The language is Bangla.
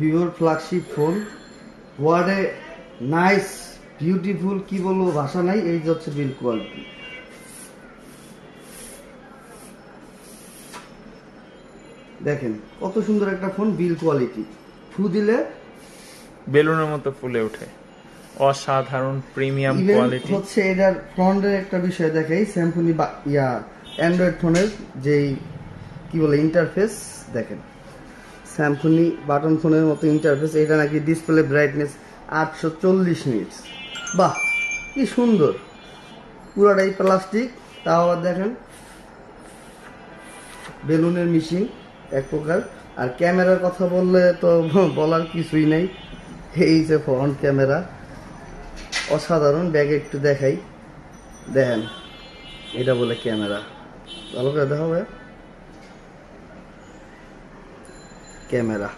ভিভোর flagship phone. What a nice beautiful, কি বলবো ভাষা নাই। এই যে হচ্ছে বিল কোয়ালিটি, দেখেন কত সুন্দর একটা ফোন। বিল কোয়ালিটি ফু দিলে বেলুনের মতো ফুলে ওঠে, অসাধারণ প্রিমিয়াম ইভেন কোয়ালিটি। হচ্ছে এটার ফ্রন্টের একটা বিষয় দেখাই, স্যামসুনি বা অ্যান্ড্রয়েড ফোনের যেই কি বলে ইন্টারফেস দেখেন, স্যামসুনি বাটন ফোনের মতো ইন্টারফেস। এটা নাকি ডিসপ্লে ব্রাইটনেস 840 নিটস। বাহ কি সুন্দর, পুরাটাই প্লাস্টিক, তাও আবার দেখেন বেলুনের মেশিন এক প্রকার। আর ক্যামেরার কথা বললে তো বলার কিছুই নাই, এই যে ফ্রন্ট ক্যামেরা অসাধারণ। ব্যাগে একটু দেখাই, দেখেন এটা বলে ক্যামেরা, ভালো করে দেখা হবে ক্যামেরা।